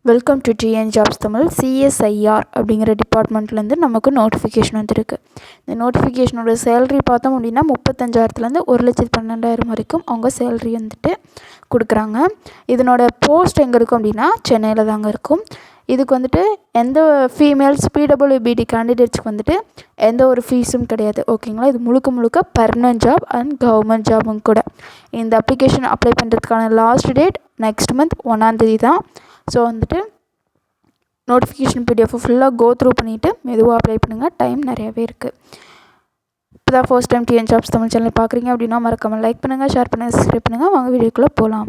Welcome to TN jobs Tamil. CSIR அப்படிங்கிற டிபார்ட்மெண்ட்லேருந்து நமக்கு notification வந்துருக்கு. இந்த நோட்டிஃபிகேஷனோட சேலரி பார்த்தோம் அப்படின்னா 35,000லேருந்து 1,12,000 வரைக்கும் அவங்க சேலரி வந்துட்டு கொடுக்குறாங்க. இதனோட போஸ்ட் எங்கே இருக்கும் அப்படின்னா சென்னையில் தாங்க இருக்கும். இதுக்கு வந்துட்டு எந்த ஃபீமேல்ஸ் பிடபிள்யூபிடி கேண்டிடேட்ஸ்க்கு வந்துட்டு எந்த ஒரு ஃபீஸும் கிடையாது. ஓகேங்களா? இது முழுக்க முழுக்க பர்மனன்ட் ஜாப் அண்ட் கவர்மெண்ட் ஜாபும் கூட. இந்த அப்ளிகேஷன் அப்ளை பண்ணுறதுக்கான லாஸ்ட் டேட் நெக்ஸ்ட் மந்த் 1ஆம் தேதி தான். ஸோ வந்துட்டு நோட்டிஃபிகேஷன் பிடிஎஃப் ஃபுல்லாக கோ த்ரூ பண்ணிவிட்டு மெதுவாக அப்ளை பண்ணுங்கள். டைம் நிறையவே இருக்குது. இப்போ தான் first time TN jobs Tamil channel பார்க்குறீங்க அப்படின்னா மறக்காமல் லைக் பண்ணுங்கள், ஷேர் பண்ணுங்கள், சப்ஸ்கிரைப் பண்ணுங்கள். வாங்க வீடியோக்குள்ளே போகலாம்.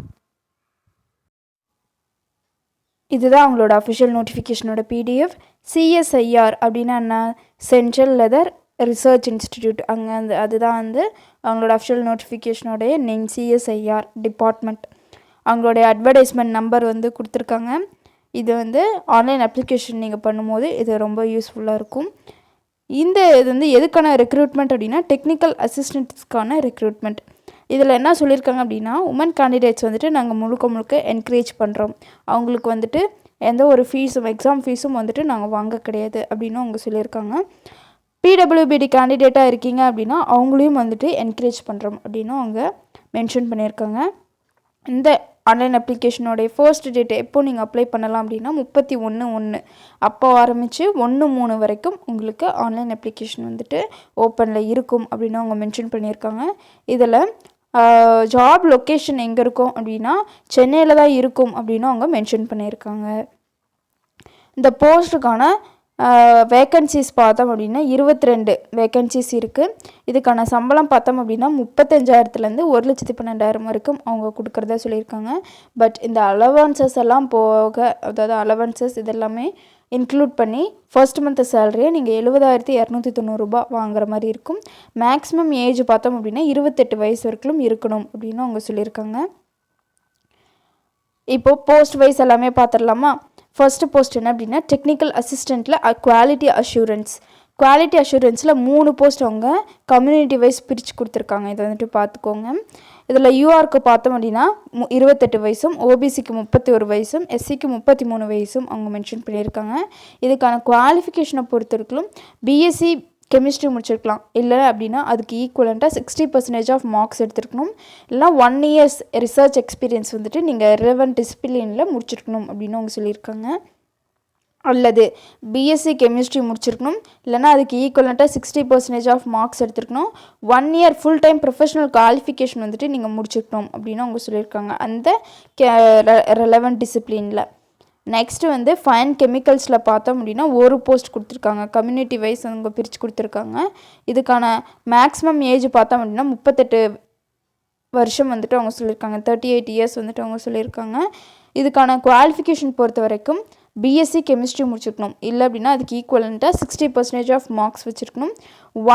இதுதான் அவங்களோட அஃபிஷியல் நோட்டிஃபிகேஷனோட பிடிஎஃப். சிஎஸ்ஐஆர் அப்படின்னா என்ன? Central leather research institute. அங்கே அதுதான் அவங்களோட அஃபிஷியல் நோட்டிஃபிகேஷனோடைய நேம். CSIR department. அவங்களுடைய அட்வர்டைஸ்மெண்ட் நம்பர் கொடுத்துருக்காங்க. இது ஆன்லைன் அப்ளிகேஷன் நீங்கள் பண்ணும்போது இது ரொம்ப யூஸ்ஃபுல்லாக இருக்கும். இது எதுக்கான ரெக்ரூட்மெண்ட் அப்படின்னா டெக்னிக்கல் அசிஸ்டன்ட்ஸ்க்கான ரெக்ரூட்மெண்ட். இதில் என்ன சொல்லியிருக்காங்க அப்படின்னா உமன் கேண்டிடேட்ஸ் நாங்கள் முழுக்க என்கரேஜ் பண்ணுறோம். அவங்களுக்கு எந்த ஒரு ஃபீஸும் எக்ஸாம் ஃபீஸும் நாங்கள் வாங்க கிடையாது அப்படின்னு அவங்க சொல்லியிருக்காங்க. பிடபிள்யூபிடி கேண்டிடேட்டாக இருக்கீங்க அப்படின்னா அவங்களையும் என்கரேஜ் பண்ணுறோம் அப்படின்னு அவங்க மென்ஷன் பண்ணியிருக்காங்க. இந்த ஆன்லைன் அப்ளிகேஷனோடைய ஃபர்ஸ்ட் டேட் எப்போ நீங்கள் அப்ளை பண்ணலாம் அப்படின்னா 31/1 அப்போ ஆரம்பித்து 1/3 வரைக்கும் உங்களுக்கு ஆன்லைன் அப்ளிகேஷன் ஓப்பனில் இருக்கும் அப்படின்னு அவங்க மென்ஷன் பண்ணியிருக்காங்க. இதில் ஜாப் லொக்கேஷன் எங்கே இருக்கும் அப்படின்னா சென்னையில் தான் இருக்கும் அப்படின்னு அவங்க மென்ஷன் பண்ணியிருக்காங்க. இந்த போஸ்ட்டுக்கான வேக்கன்சிஸ் பார்த்தோம் அப்படின்னா 22 வேக்கன்சிஸ் இருக்குது. இதுக்கான சம்பளம் பார்த்தோம் அப்படின்னா 35,000லேருந்து 1,12,000 வரைக்கும் அவங்க கொடுக்குறதா சொல்லியிருக்காங்க. பட் இந்த அலவன்சஸ் எல்லாம் போக, அதாவது அலவன்சஸ் இதெல்லாமே இன்க்ளூட் பண்ணி ஃபர்ஸ்ட் மந்த் சேலரியை நீங்கள் 70,290 ரூபாய் வாங்குற மாதிரி இருக்கும். மேக்ஸிமம் ஏஜ் பார்த்தோம் அப்படின்னா 28 வயசு வரைக்கும் இருக்கணும் அப்படின்னு அவங்க சொல்லியிருக்காங்க. இப்போது போஸ்ட் வைஸ் எல்லாமே பார்த்துடலாமா? ஃபர்ஸ்ட் போஸ்ட் என்ன அப்படின்னா டெக்னிக்கல் அசிஸ்டண்ட்டில் குவாலிட்டி அஷூரன்ஸில் 3 போஸ்ட் அவங்க கம்யூனிட்டி வைஸ் பிரித்து கொடுத்துருக்காங்க. இதை பார்த்துக்கோங்க. இதில் யூஆருக்கு பார்த்தோம் அப்படின்னா 28 வயசும், ஓபிசிக்கு 31 வயசும், எஸ்சிக்கு 33 வயசும் அவங்க மென்ஷன் பண்ணியிருக்காங்க. இதுக்கான குவாலிஃபிகேஷனை பொறுத்தவரைக்கும் பிஎஸ்சி கெமிஸ்ட்ரி முடிச்சிருக்கலாம். இல்லை அப்படின்னா அதுக்கு ஈக்குவலண்ட்டாக 60% ஆஃப் மார்க்ஸ் எடுத்துருக்கணும். இல்லைனா 1 இயர்ஸ் ரிசர்ச் எக்ஸ்பீரியன்ஸ் நீங்கள் ரிலவெண்ட் டிசிப்ளினில் முடிச்சிருக்கணும் அப்படின்னு அவங்க சொல்லியிருக்காங்க. அல்லது பிஎஸ்சி கெமிஸ்ட்ரி முடிச்சிருக்கணும். இல்லைனா அதுக்கு ஈக்குவலண்ட்டாக 60% ஆஃப் மார்க்ஸ் எடுத்துருக்கணும். 1 year full time professional qualification நீங்கள் முடிச்சிருக்கணும் அப்படின்னு அவங்க சொல்லியிருக்காங்க அந்த ரெலவெண்ட் டிசிப்ளினில். நெக்ஸ்ட்டு ஃபைன் கெமிக்கல்ஸில் பார்த்தோம் அப்படின்னா ஒரு போஸ்ட் கொடுத்துருக்காங்க. கம்யூனிட்டி வைஸ் அவங்க பிரித்து கொடுத்துருக்காங்க. இதுக்கான மேக்ஸிமம் ஏஜ் பார்த்தோம் அப்படின்னா 38 வருஷம் அவங்க சொல்லியிருக்காங்க. 38 இயர்ஸ் அவங்க சொல்லியிருக்காங்க. இதுக்கான குவாலிஃபிகேஷன் பொறுத்த வரைக்கும் பிஎஸ்சி கெமிஸ்ட்ரி முடிச்சிருக்கணும். இல்லை அப்படின்னா அதுக்கு ஈக்குவலண்ட்டாக 60% ஆஃப் மார்க்ஸ் வச்சுருக்கணும்.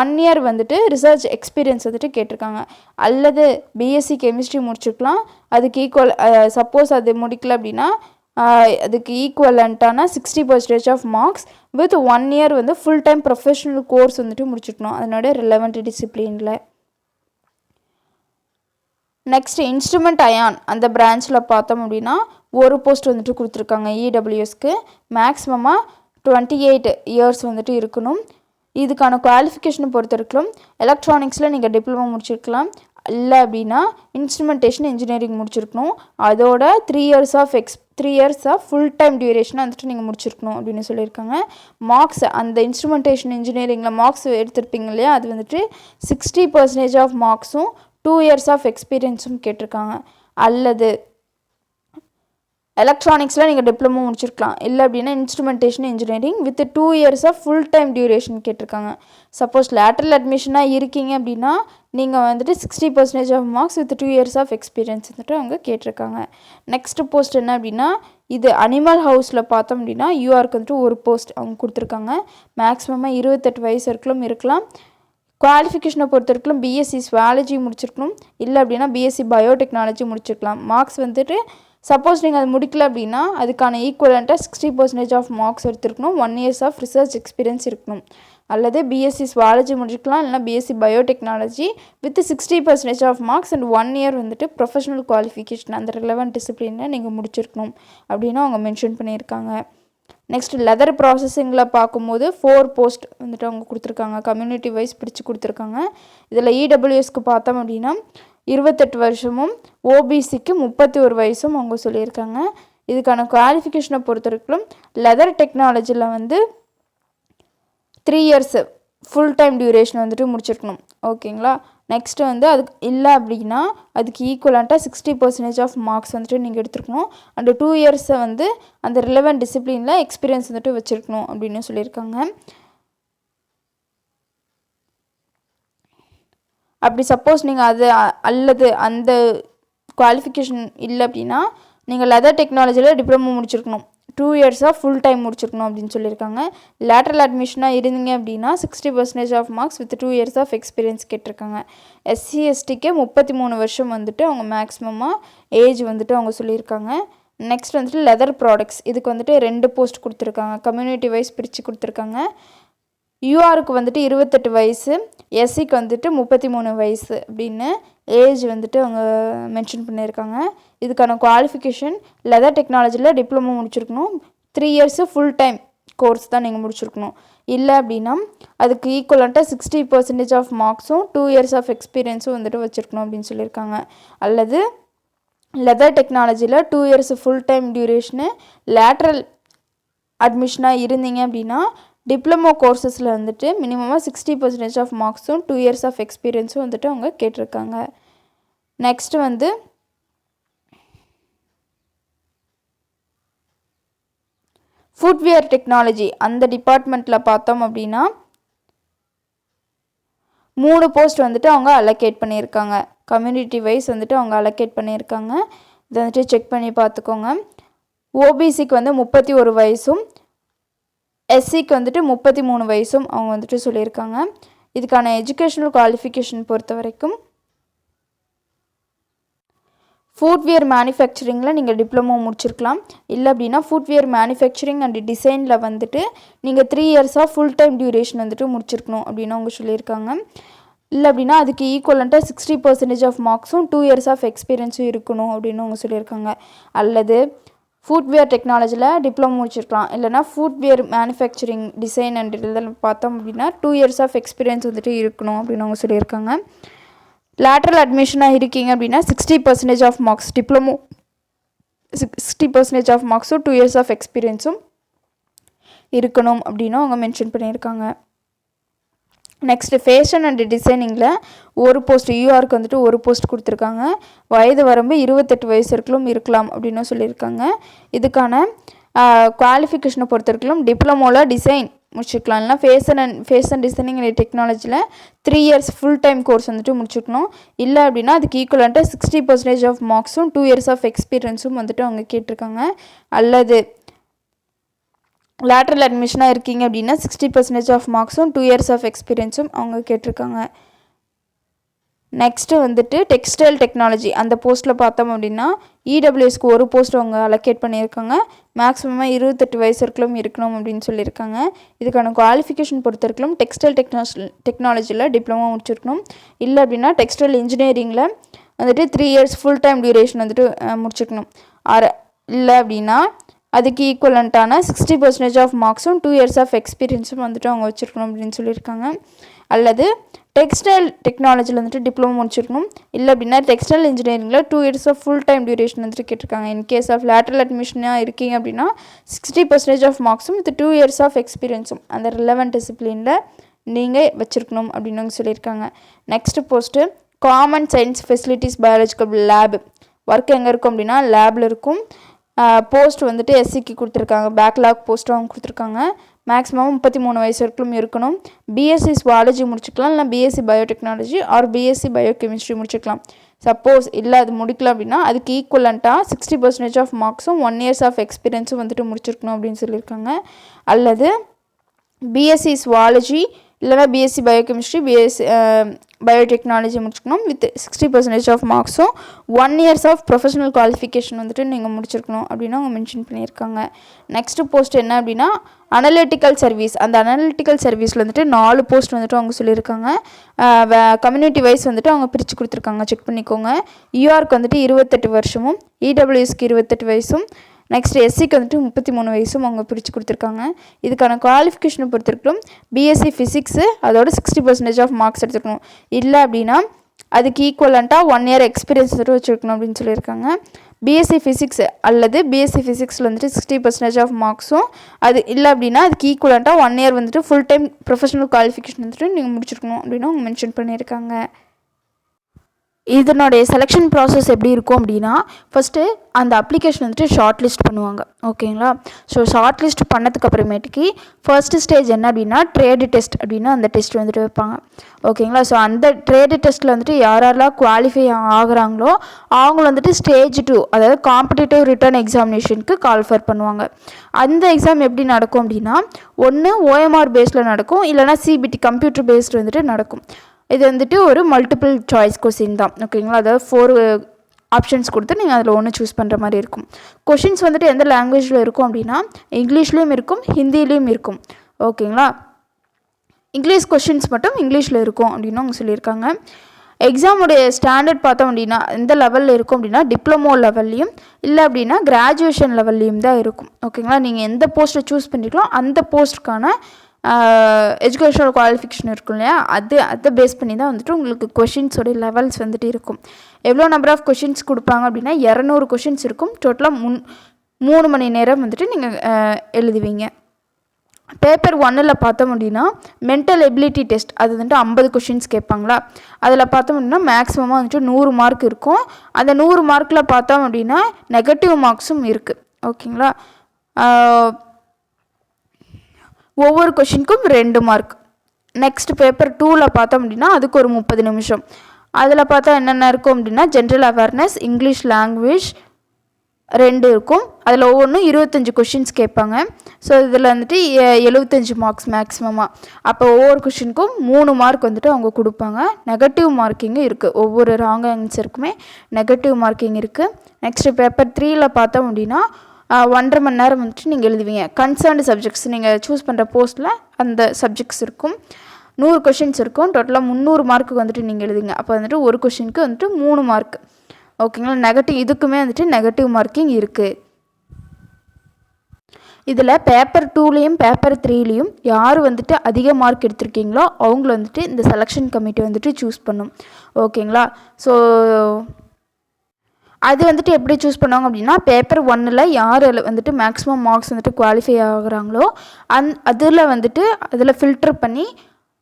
1 இயர் ரிசர்ச் எக்ஸ்பீரியன்ஸ் கேட்டிருக்காங்க. அல்லது பிஎஸ்சி கெமிஸ்ட்ரி முடிச்சிருக்கலாம். அதுக்கு ஈக்குவல் சப்போஸ் அது முடிக்கல அப்படின்னா அதுக்கு ஈக்குவலண்ட்டான 60% of marks with 1 year full time professional course முடிச்சிருக்கணும் அதனோட ரிலவெண்ட் டிசிப்ளினில். நெக்ஸ்ட் இன்ஸ்ட்ருமெண்ட் அயான் அந்த பிரான்ச்சில் பார்த்தோம் அப்படின்னா ஒரு போஸ்ட் கொடுத்துருக்காங்க. இடபிள்யூஎஸ்க்கு மேக்ஸிமமாக 28 இயர்ஸ் இருக்கணும். இதுக்கான குவாலிஃபிகேஷனை பொறுத்த வரைக்கும் எலக்ட்ரானிக்ஸில் நீங்கள் டிப்ளமோ முடிச்சிருக்கலாம். இல்லை அப்படின்னா இன்ஸ்ட்ருமெண்டேஷன் இன்ஜினியரிங் முடிச்சிருக்கணும். அதோட 3 இயர்ஸ் ஆஃப் ஃபுல் டைம் டியூரேஷனை நீங்கள் முடிச்சிருக்கணும் அப்படின்னு சொல்லியிருக்காங்க. மார்க்ஸ் அந்த இன்ஸ்ட்ருமெண்டேஷன் இன்ஜினியரிங்கில் மார்க்ஸ் எடுத்திருப்பீங்க இல்லையா, அது 60% ஆஃப் மார்க்ஸும் 2 இயர்ஸ் ஆஃப் எக்ஸ்பீரியன்ஸும் கேட்டிருக்காங்க. அல்லது எலக்ட்ரானிக்ஸில் நீங்கள் டிப்ளமோ முடிச்சிருக்கலாம். இல்லை அப்படின்னா instrumentation engineering with 2 years of full time duration கேட்டிருக்காங்க. சப்போஸ் லேட்டரல் அட்மிஷனாக இருக்கீங்க அப்படின்னா நீங்கள் 60% of marks with 2 years of experience அவங்க கேட்டிருக்காங்க. நெக்ஸ்ட் போஸ்ட் என்ன அப்படின்னா இது அனிமல் ஹவுஸில் பார்த்தோம் அப்படின்னா யூஆருக்கு ஒரு போஸ்ட் அவங்க கொடுத்துருக்காங்க. மேக்ஸிமமாக 28 வயசு வரைக்கும் இருக்கலாம். குவாலிஃபிகேஷனை பொறுத்த வரைக்கும் பிஎஸ்சி ஸ்வாலஜி முடிச்சிருக்கணும். இல்லை அப்படின்னா பிஎஸ்சி பயோடெக்னாலஜி முடிச்சிருக்கலாம். மார்க்ஸ் சப்போஸ் நீங்கள் அது முடிக்கல அப்படின்னா அதுக்கான ஈக்குவலண்ட்டாக 60% ஆஃப் மார்க்ஸ் எடுத்துருக்கணும். 1 இயர்ஸ் ஆஃப் ரிசர்ச் எக்ஸ்பீரியன்ஸ் இருக்கணும். அல்லது பிஎஸ்சி சுவாலஜி முடிச்சுக்கலாம், இல்லைனா BSc biotechnology with 60% of marks and 1 year வந்துட்டு ப்ரொஃபஷனல் குவாலிஃபிகேஷன் அந்த ரிலவெண்ட் டிசிப்ளினை நீங்கள் முடிச்சிருக்கணும் அப்படின்னு அவங்க மென்ஷன் பண்ணியிருக்காங்க. நெக்ஸ்ட் லெதர் ப்ராசஸிங்கில் பார்க்கும்போது 4 போஸ்ட் வந்துட்டு அவங்க கொடுத்துருக்காங்க, கம்யூனிட்டி வைஸ் பிரித்து கொடுத்துருக்காங்க. இதில் இடபிள்யூஎஸ்க்கு பார்த்தோம் அப்படின்னா 28 வருஷமும், ஓபிசிக்கு 31 வயசும் அவங்க சொல்லியிருக்காங்க. இதுக்கான குவாலிஃபிகேஷனை பொறுத்த வரைக்கும் லெதர் டெக்னாலஜியில் வந்து 3 இயர்ஸ் ஃபுல் டைம் டியூரேஷன் வந்துட்டு முடிச்சிருக்கணும். ஓகேங்களா. நெக்ஸ்ட்டு வந்து அதுக்கு இல்லை அப்படின்னா அதுக்கு ஈக்குவலண்ட்டாக 60% ஆஃப் மார்க்ஸ் வந்துட்டு நீங்கள் எடுத்துருக்கணும். அண்ட் 2 இயர்ஸை வந்து அந்த ரிலவெண்ட் டிசிப்ளினில் எக்ஸ்பீரியன்ஸ் வந்துட்டு வச்சுருக்கணும் அப்படின்னு சொல்லியிருக்காங்க. அப்படி சப்போஸ் நீங்கள் அது அல்லது அந்த குவாலிஃபிகேஷன் இல்லை அப்படின்னா நீங்கள் லெதர் டெக்னாலஜியில் டிப்ளமோ முடிச்சிருக்கணும், 2 இயர்ஸாக ஃபுல் டைம் முடிச்சிருக்கணும் அப்படின்னு சொல்லியிருக்காங்க. லேட்ரல் அட்மிஷனாக இருந்தீங்க அப்படின்னா 60% of marks with 2 years of experience கேட்டிருக்காங்க. எஸ்சி எஸ்டிக்கு 33 வருஷம் வந்துட்டு அவங்க மேக்ஸிமமாக ஏஜ் வந்துட்டு அவங்க சொல்லியிருக்காங்க. நெக்ஸ்ட் வந்துட்டு லெதர் ப்ராடக்ட்ஸ், இதுக்கு வந்துட்டு 2 போஸ்ட் கொடுத்துருக்காங்க, கம்யூனிட்டி வைஸ் பிரித்து கொடுத்துருக்காங்க. யூஆருக்கு வந்துட்டு 28 வயசு, எஸ்சிக்கு வந்துட்டு 33 வயசு அப்படின்னு ஏஜ் வந்துட்டு அவங்க மென்ஷன் பண்ணியிருக்காங்க. இதுக்கான குவாலிஃபிகேஷன் லெதர் டெக்னாலஜியில் டிப்ளமோ முடிச்சிருக்கணும், 3 இயர்ஸு ஃபுல் டைம் கோர்ஸ் தான் நீங்கள் முடிச்சிருக்கணும். இல்லை அப்படின்னா அதுக்கு ஈக்குவலண்ட்டாக 60% ஆஃப் மார்க்ஸும் 2 இயர்ஸ் ஆஃப் எக்ஸ்பீரியன்ஸும் வந்துட்டு வச்சுருக்கணும் அப்படின்னு சொல்லியிருக்காங்க. அல்லது லெதர் டெக்னாலஜியில் 2 years full time duration lateral அட்மிஷனாக இருந்தீங்க அப்படின்னா டிப்ளமோ கோர்சஸில் வந்துட்டு மினிமமாக 60% ஆஃப் மார்க்ஸும் 2 இயர்ஸ் ஆஃப் எக்ஸ்பீரியன்ஸும் வந்துட்டு அவங்க கேட்டிருக்காங்க. நெக்ஸ்ட்டு வந்து ஃபுட்வேர் டெக்னாலஜி அந்த டிபார்ட்மெண்ட்டில் பார்த்தோம் அப்படின்னா 3 போஸ்ட் வந்துட்டு அவங்க அலோகேட் பண்ணியிருக்காங்க, கம்யூனிட்டி வைஸ் வந்துட்டு அவங்க அலோகேட் பண்ணியிருக்காங்க. இதை வந்துட்டு செக் பண்ணி பார்த்துக்கோங்க. ஓபிசிக்கு வந்து 31 வயசும், எஸ்சிக்கு வந்துட்டு 33 வயசும் அவங்க வந்துட்டு சொல்லியிருக்காங்க. இதுக்கான எஜுகேஷனல் குவாலிஃபிகேஷன் பொறுத்த வரைக்கும் ஃபுட்வேர் மேனுஃபேக்சரிங்கில் நீங்கள் டிப்ளமோ முடிச்சிருக்கலாம். இல்லை அப்படின்னா ஃபுட்வேர் மேனுஃபேக்சரிங் அண்ட் டிசைனில் வந்துட்டு நீங்கள் 3 இயர்ஸாக ஃபுல் டைம் டியூரேஷன் வந்துட்டு முடிச்சிருக்கணும் அப்படின்னு அவங்க சொல்லியிருக்காங்க. இல்லை அப்படின்னா அதுக்கு ஈக்குவலண்ட்டாக 60% ஆஃப் மார்க்ஸும் 2 இயர்ஸ் ஆஃப் எக்ஸ்பீரியன்ஸும் இருக்கணும் அப்படின்னு அவங்க சொல்லியிருக்காங்க. அல்லது ஃபுட்வேர் டெக்னாலஜியில் டிப்ளமோ முடிச்சிருக்கலாம், இல்லைனா ஃபுட்வேர் மேனுஃபேக்சரிங் டிசைன் அண்ட் இதில் பார்த்தோம் அப்படின்னா 2 இயர்ஸ் ஆஃப் எக்ஸ்பீரியன்ஸ் வந்துட்டு இருக்கணும் அப்படின்னு அவங்க சொல்லியிருக்காங்க. லேட்ரல் அட்மிஷனாக இருக்கீங்க அப்படின்னா 60% ஆஃப் மார்க்ஸ், டிப்ளமோ 60% ஆஃப் மார்க்ஸும் 2 இயர்ஸ் ஆஃப் எக்ஸ்பீரியன்ஸும் இருக்கணும் அப்படின்னு அவங்க மென்ஷன் பண்ணியிருக்காங்க. நெக்ஸ்ட்டு ஃபேஷன் அண்ட் டிசைனிங்கில் 1 போஸ்ட், யூஆருக்கு வந்துட்டு 1 போஸ்ட் கொடுத்துருக்காங்க. வயது வரம்பு 28 வயசு இருக்கலாம் அப்படின்னு சொல்லியிருக்காங்க. இதுக்கான குவாலிஃபிகேஷனை பொறுத்த வரைக்கும் டிப்ளமோவில் டிசைன் முடிச்சுக்கலாம், இல்லைனா ஃபேஷன் டிசைனிங் அண்ட் டெக்னாலஜியில் 3 இயர்ஸ் ஃபுல் டைம் கோர்ஸ் வந்துட்டு முடிச்சுக்கணும். இல்லை அப்படின்னா அதுக்கு ஈக்குவலண்ட்டாக 60% ஆஃப் மார்க்ஸும் 2 இயர்ஸ் ஆஃப் எக்ஸ்பீரியன்ஸும் வந்துட்டு அவங்க கேட்டிருக்காங்க. அல்லது லேட்ரல் அட்மிஷனாக இருக்கீங்க அப்படின்னா 60% ஆஃப் மார்க்ஸும் 2 இயர்ஸ் ஆஃப் எக்ஸ்பீரியன்ஸும் அவங்க கேட்டிருக்காங்க. நெக்ஸ்ட்டு வந்துட்டு டெக்ஸ்டைல் டெக்னாலஜி அந்த போஸ்ட்டில் பார்த்தோம் அப்படின்னா இடபிள்யூஎஸ்க்கு 1 போஸ்ட் அவங்க அலோகேட் பண்ணியிருக்காங்க. மேக்ஸிமமாக 28 வயசு இருக்கணும் அப்படின்னு சொல்லியிருக்காங்க. இதுக்கான குவாலிஃபிகேஷன் பொறுத்த வரைக்கும் டெக்ஸ்டைல் டெக்னாலஜியில் டிப்ளமோ முடிச்சிருக்கணும். இல்லை அப்படின்னா டெக்ஸ்டைல் இன்ஜினியரிங்கில் வந்துட்டு 3 இயர்ஸ் ஃபுல் டைம் டியூரேஷன் வந்துட்டு முடிச்சிருக்கணும். இல்லை அப்படின்னா அதுக்கு ஈக்குவலண்ட்டான 60% ஆஃப் மார்க்ஸும் 2 இயர்ஸ் ஆஃப் எக்ஸ்பீரியன்ஸும் வந்துட்டு அவங்க வச்சுருக்கணும் அப்படின்னு சொல்லியிருக்காங்க. அல்லது டெக்ஸ்டைல் டெக்னாலஜியில் வந்துட்டு டிப்ளமோ முடிச்சிருக்கணும். இல்லை அப்படின்னா டெக்ஸ்டைல் இன்ஜினியரிங்கில் 2 years of full time duration வந்துட்டு கேட்டிருக்காங்க. இன் கேஸ் ஆஃப் லேட்ரல் அட்மிஷனாக இருக்கீங்க அப்படின்னா 60% ஆஃப் மார்க்ஸும் வித் 2 இயர்ஸ் ஆஃப் எக்ஸ்பீரியன்ஸும் அந்த ரிலவெண்ட் டிசிப்ளினில் நீங்கள் வச்சுருக்கணும் அப்படின்னு சொல்லியிருக்காங்க. Next post common science facilities biological lab, work எங்கே இருக்கும் அப்படின்னா லேபில் இருக்கும். போஸ்ட் வந்துட்டு எஸ்சிக்கு கொடுத்துருக்காங்க, பேக்லாக் போஸ்ட்டும் அவங்க கொடுத்துருக்காங்க. மேக்ஸிமம் 33 வயசு இருக்கணும். பிஎஸ்சி சுவாலஜி முடிச்சுக்கலாம், இல்லை BSc biotechnology or BSc biochemistry முடிச்சுக்கலாம். சப்போஸ் இல்லை அது முடிக்கல அப்படின்னா அதுக்கு ஈக்குவலண்ட்டாக 60% ஆஃப் மார்க்ஸும் 1 இயர்ஸ் ஆஃப் எக்ஸ்பீரியன்ஸும் வந்துட்டு முடிச்சிருக்கணும் அப்படின்னு சொல்லியிருக்காங்க. அல்லது பிஎஸ்சி சுவாலஜி இல்லைனா பிஎஸ்சி பயோகெமிஸ்ட்ரி, பிஎஸ்சி பயோடெக்னாலஜி முடிச்சுக்கணும் வித் 60% ஆஃப் மார்க்ஸும் 1 இயர்ஸ் ஆஃப் ப்ரொஃபஷனல் குவாலிஃபிகேஷன் வந்துட்டு நீங்கள் முடிச்சிருக்கணும் அப்படின்னு அவங்க மென்ஷன் பண்ணியிருக்காங்க. நெக்ஸ்ட்டு போஸ்ட் என்ன அப்படின்னா அனலிட்டிக்கல் சர்வீஸ். அந்த அனலிட்டிக்கல் சர்வீஸில் வந்துட்டு 4 போஸ்ட் வந்துட்டு அவங்க சொல்லியிருக்காங்க. கம்யூனிட்டி வைஸ் வந்துட்டு அவங்க பிரித்து கொடுத்துருக்காங்க, செக் பண்ணிக்கோங்க. யூஆருக்கு வந்துட்டு 28 வருஷமும், இடபிள்யூஎஸ்க்கு 28 வயசும், நெக்ஸ்ட் எஸ்சிக்கு வந்துட்டு 33 வயசும் அவங்க பிரித்து கொடுத்துருக்காங்க. இதுக்கான குவாலிஃபிகேஷனை பொறுத்திருக்கணும் பிஎஸ்சி ஃபிசிக்ஸு அதோட 60% ஆஃப் மார்க்ஸ் எடுத்துக்கணும். இல்லை அப்படின்னா அதுக்கு ஈக்குவலண்ட்டாக 1 இயர் எக்ஸ்பீரியன்ஸ் வந்துட்டு வச்சுருக்கணும் அப்படின்னு சொல்லியிருக்காங்க. பிஎஸ்சி ஃபிசிக்ஸ் அல்லது பிஎஸ்சி ஃபிசிக்ஸில் வந்துட்டு 60% ஆஃப் மார்க்ஸும், அது இல்லை அப்படின்னா அதுக்கு ஈக்குவலண்ட்டாக 1 இயர் வந்துட்டு ஃபுல் டைம் ப்ரொஃபஷனல் குவாலிஃபிகேஷன் வந்துட்டு நீங்கள் முடிச்சிருக்கணும் அப்படின்னு அவங்க மென்ஷன் பண்ணியிருக்காங்க. இதனுடைய செலெக்ஷன் ப்ராசஸ் எப்படி இருக்கும் அப்படின்னா ஃபஸ்ட்டு அந்த அப்ளிகேஷன் வந்துட்டு ஷார்ட் லிஸ்ட் பண்ணுவாங்க. ஓகேங்களா? ஸோ ஷார்ட் லிஸ்ட் பண்ணதுக்கு அப்புறமேட்டுக்கு ஃபர்ஸ்ட் ஸ்டேஜ் என்ன அப்படின்னா ட்ரேடு டெஸ்ட் அப்படின்னு அந்த டெஸ்ட் வந்துட்டு வைப்பாங்க. ஓகேங்களா? ஸோ அந்த ட்ரேடு டெஸ்ட்டில் வந்துட்டு யாரெல்லாம் குவாலிஃபை ஆகுறாங்களோ அவங்க வந்துட்டு ஸ்டேஜ் 2 அதாவது காம்படிட்டிவ் ரிட்டன் எக்ஸாமினேஷனுக்கு கால்ஃபர் பண்ணுவாங்க. அந்த எக்ஸாம் எப்படி நடக்கும் அப்படின்னா ஒன்று OMR பேஸில் நடக்கும், இல்லைனா CBT கம்ப்யூட்டர் பேஸ்டு வந்துட்டு நடக்கும். இது வந்துட்டு ஒரு மல்டிபிள் சாய்ஸ் கொஸ்டின் தான். ஓகேங்களா? அதாவது 4 ஆப்ஷன்ஸ் கொடுத்து நீங்கள் அதில் ஒன்று சூஸ் பண்ணுற மாதிரி இருக்கும். கொஷின்ஸ் வந்துட்டு எந்த லாங்குவேஜில் இருக்கும் அப்படின்னா இங்கிலீஷ்லேயும் இருக்கும், ஹிந்திலையும் இருக்கும். ஓகேங்களா? இங்கிலீஷ் கொஷின்ஸ் மட்டும் இங்கிலீஷில் இருக்கும் அப்படின்னு அவங்க சொல்லியிருக்காங்க. எக்ஸாமுடைய ஸ்டாண்டர்ட் பார்த்தோம் அப்படின்னா எந்த லெவலில் இருக்கும் அப்படின்னா டிப்ளமோ லெவல்லையும் இல்லை அப்படின்னா கிராஜுவேஷன் லெவல்லையும் தான் இருக்கும். ஓகேங்களா? நீங்கள் எந்த போஸ்ட்டை சூஸ் பண்ணிக்கலாம் அந்த போஸ்ட்டுக்கான எஜுகேஷனல் குவாலிஃபிகேஷன் இருக்கும் இல்லையா, அதை பேஸ் பண்ணி தான் வந்துட்டு உங்களுக்கு கொஷின்ஸோடைய லெவல்ஸ் வந்துட்டு இருக்கும். எவ்வளோ நம்பர் ஆஃப் கொஷின்ஸ் கொடுப்பாங்க அப்படின்னா 200 கொஷின்ஸ் இருக்கும். டோட்டலாக 3 மணி நேரம் வந்துட்டு நீங்கள் எழுதுவீங்க. பேப்பர் 1ல் பார்த்தோம் அப்படின்னா மென்டல் எபிலிட்டி டெஸ்ட், அது வந்துட்டு 50 கொஷின்ஸ் கேட்பாங்களா. அதில் பார்த்தோம் அப்படின்னா மேக்ஸிமமாக வந்துட்டு 100 மார்க் இருக்கும். அந்த 100 மார்க்கில் பார்த்தோம் அப்படின்னா நெகட்டிவ் மார்க்ஸும் இருக்குது. ஓகேங்களா? ஒவ்வொரு கொஷினுக்கும் 2 மார்க். நெக்ஸ்ட் பேப்பர் 2ல் பார்த்தோம் அப்படின்னா அதுக்கு ஒரு 30 நிமிஷம். அதில் பார்த்தா என்னென்ன இருக்கும் அப்படின்னா ஜென்ரல் அவேர்னஸ், இங்கிலீஷ் லாங்குவேஜ் 2 இருக்கும். அதில் ஒவ்வொன்றும் 25 கொஷின்ஸ் கேட்பாங்க. ஸோ இதில் வந்துட்டு 75 மார்க்ஸ் மேக்ஸிமமாக. அப்போ ஒவ்வொரு கொஷினுக்கும் 3 மார்க் வந்துட்டு அவங்க கொடுப்பாங்க. நெகட்டிவ் மார்க்கிங்கு இருக்குது, ஒவ்வொரு ராங் ஆன்சருக்குமே நெகட்டிவ் மார்க்கிங் இருக்குது. நெக்ஸ்ட் பேப்பர் 3ல் பார்த்தோம் அப்படின்னா 1.5 மணி நேரம் வந்துட்டு நீங்கள் எழுதுவீங்க. கன்சர்ன்டு சப்ஜெக்ட்ஸ் நீங்கள் சூஸ் பண்ணுற போஸ்ட்டில் அந்த சப்ஜெக்ட்ஸ் இருக்கும். 100 கொஷின்ஸ் இருக்கும். டோட்டலாக 300 மார்க்குக்கு வந்துட்டு நீங்கள் எழுதுங்க. அப்போ வந்துட்டு ஒரு கொஷினுக்கு வந்துட்டு 3 மார்க். ஓகேங்களா? நெகட்டிவ் இதுக்குமே வந்துட்டு நெகட்டிவ் மார்க்கிங் இருக்குது. இதில் பேப்பர் 2லேயும் பேப்பர் 3லேயும் யார் வந்துட்டு அதிக மார்க் எடுத்திருக்கீங்களோ அவங்கள வந்துட்டு இந்த செலெக்ஷன் கமிட்டி வந்துட்டு சூஸ் பண்ணும். ஓகேங்களா? ஸோ அது வந்துட்டு எப்படி சூஸ் பண்ணுவாங்க அப்படின்னா பேப்பர் 1ல் யார் வந்துட்டு மேக்ஸிமம் மார்க்ஸ் வந்துட்டு குவாலிஃபை ஆகுறாங்களோ அதில் ஃபில்டர் பண்ணி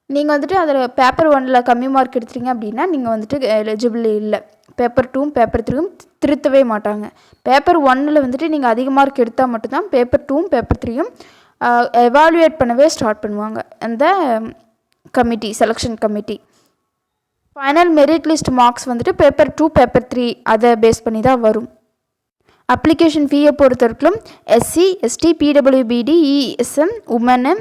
நீங்கள் வந்துட்டு அதில் பேப்பர் 1ல் கம்மி மார்க் எடுத்துட்டீங்க அப்படின்னா நீங்கள் வந்துட்டு எலிஜிபிள் இல்லை. பேப்பர் 2ம் பேப்பர் 3யும் திருத்தவே மாட்டாங்க. பேப்பர் 1ல் வந்துட்டு நீங்கள் அதிக மார்க் எடுத்தால் மட்டும்தான் பேப்பர் 2ம் பேப்பர் 3யும் எவாலுவேட் பண்ணவே ஸ்டார்ட் பண்ணுவாங்க அந்த committee, selection committee. Final merit list marks வந்துட்டு பேப்பர் 2 பேப்பர் 3 அதை பேஸ் பண்ணி தான் வரும். அப்ளிகேஷன் ஃபீயை பொறுத்தவரைக்கும் SC ST PWBD ESM woman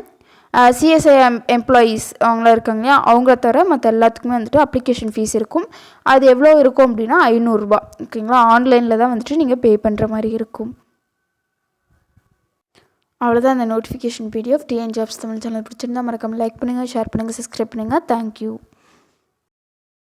CSI employees அவங்களாம் இருக்காங்க இல்லையா, அவங்கள தவிர மற்ற எல்லாத்துக்குமே வந்துட்டு அப்ளிகேஷன் ஃபீஸ் இருக்கும். அது எவ்வளோ இருக்கும் அப்படின்னா 500 ரூபா. ஓகேங்களா? ஆன்லைனில் தான் வந்துட்டு நீங்கள் பே பண்ணுற மாதிரி இருக்கும். அவ்வளோதான் இந்த notification PDF. TN jobs Tamil channel பிடிச்சிருந்தா மறக்காமல் லைக் பண்ணுங்கள், ஷேர் பண்ணுங்கள், சப்ஸ்கிரைப் பண்ணுங்கள். தேங்க்யூ.